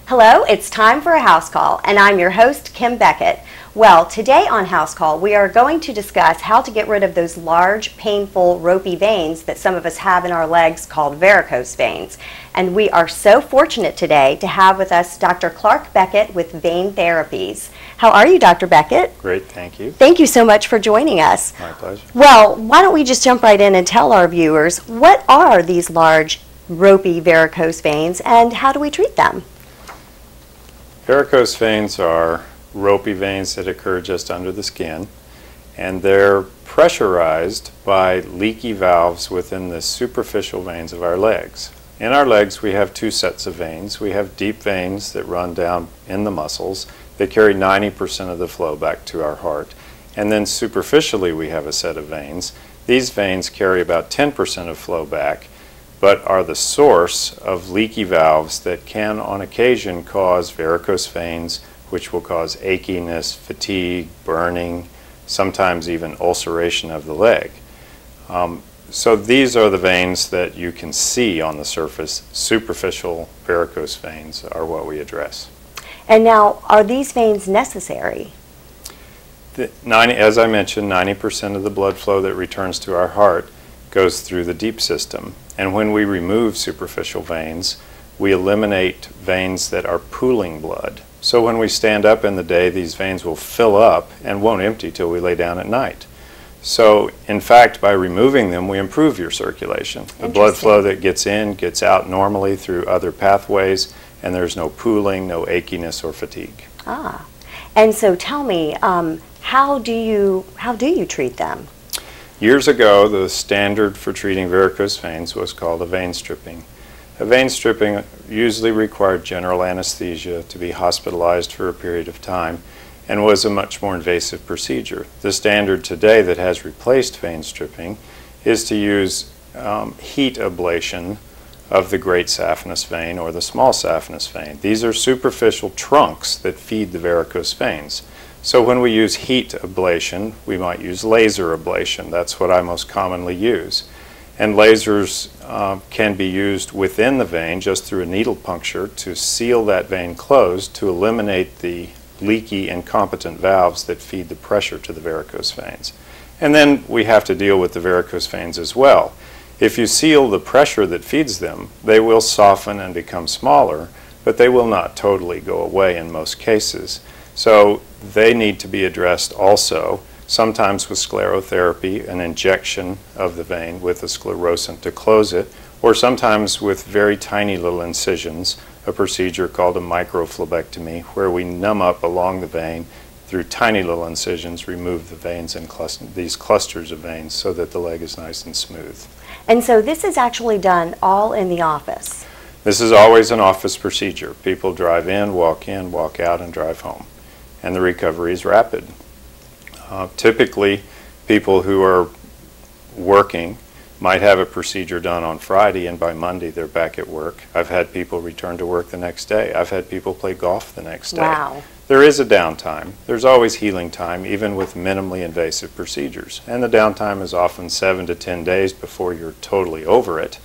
Hello, it's time for a house call, and I'm your host, Kim Beckett. Well, today on House Call, we are going to discuss how to get rid of those large, painful, ropey veins that some of us have in our legs called varicose veins. And we are so fortunate today to have with us Dr. Clark Beckett with Vein Therapies. How are you, Dr. Beckett? Great, thank you. Thank you so much for joining us. My pleasure. Well, why don't we just jump right in and tell our viewers, what are these large, ropey varicose veins, and how do we treat them? Varicose veins are ropey veins that occur just under the skin, and they're pressurized by leaky valves within the superficial veins of our legs. In our legs we have two sets of veins. We have deep veins that run down in the muscles that carry 90% of the flow back to our heart, and then superficially we have a set of veins. These veins carry about 10% of flow back, but are the source of leaky valves that can on occasion cause varicose veins, which will cause achiness, fatigue, burning, sometimes even ulceration of the leg. So these are the veins that you can see on the surface. Superficial varicose veins are what we address. And now, are these veins necessary? As I mentioned, 90% of the blood flow that returns to our heart goes through the deep system. And when we remove superficial veins, we eliminate veins that are pooling blood. So when we stand up in the day, these veins will fill up and won't empty till we lay down at night. So in fact, by removing them, we improve your circulation. The blood flow that gets in gets out normally through other pathways, and there's no pooling, no achiness or fatigue. Ah, and so tell me, how do you treat them? Years ago, the standard for treating varicose veins was called a vein stripping. A vein stripping usually required general anesthesia to be hospitalized for a period of time and was a much more invasive procedure. The standard today that has replaced vein stripping is to use heat ablation of the great saphenous vein or the small saphenous vein. These are superficial trunks that feed the varicose veins. So when we use heat ablation, we might use laser ablation. That's what I most commonly use. And lasers can be used within the vein just through a needle puncture to seal that vein closed to eliminate the leaky incompetent valves that feed the pressure to the varicose veins. And then we have to deal with the varicose veins as well. If you seal the pressure that feeds them, they will soften and become smaller, but they will not totally go away in most cases. So they need to be addressed also, sometimes with sclerotherapy, an injection of the vein with a sclerosant to close it, or sometimes with very tiny little incisions, a procedure called a microphlebectomy, where we numb up along the vein through tiny little incisions, remove the veins and these clusters of veins so that the leg is nice and smooth. And so this is actually done all in the office? This is always an office procedure. People drive in, walk out, and drive home. And the recovery is rapid. Typically, people who are working might have a procedure done on Friday, and by Monday they're back at work. I've had people return to work the next day. I've had people play golf the next day. Wow. There is a downtime. There's always healing time, even with minimally invasive procedures. And the downtime is often 7 to 10 days before you're totally over it,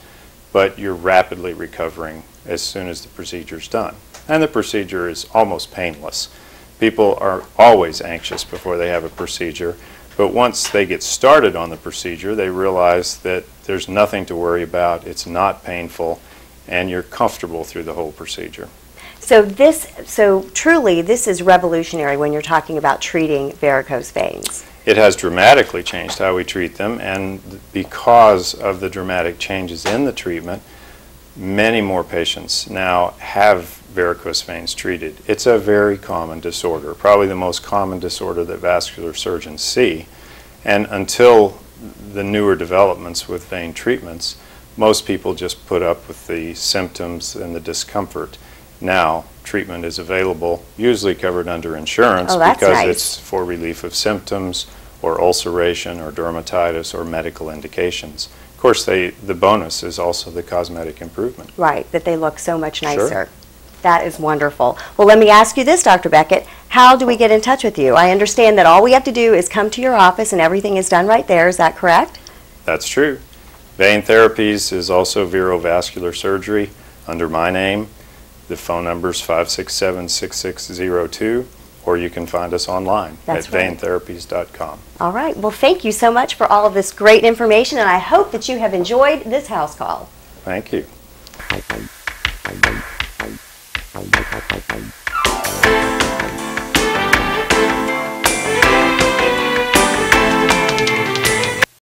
but you're rapidly recovering as soon as the procedure's done. And the procedure is almost painless. People are always anxious before they have a procedure, but once they get started on the procedure, they realize that there's nothing to worry about, it's not painful, and you're comfortable through the whole procedure. So truly, this is revolutionary when you're talking about treating varicose veins. It has dramatically changed how we treat them, and because of the dramatic changes in the treatment, many more patients now have varicose veins treated. It's a very common disorder, probably the most common disorder that vascular surgeons see. And until the newer developments with vein treatments, most people just put up with the symptoms and the discomfort. Now, treatment is available, usually covered under insurance because it's for relief of symptoms or ulceration or dermatitis or medical indications. Of course, the bonus is also the cosmetic improvement. Right, that they look so much nicer. Sure. That is wonderful. Well, let me ask you this, Dr. Beckett. how do we get in touch with you? I understand that all we have to do is come to your office and everything is done right there. Is that correct? That's true. Vein Therapies is also Vero Vascular Surgery under my name. The phone number is 567-6602, or you can find us online at veintherapies.com. All right. Well, thank you so much for all of this great information, and I hope that you have enjoyed this house call. Thank you.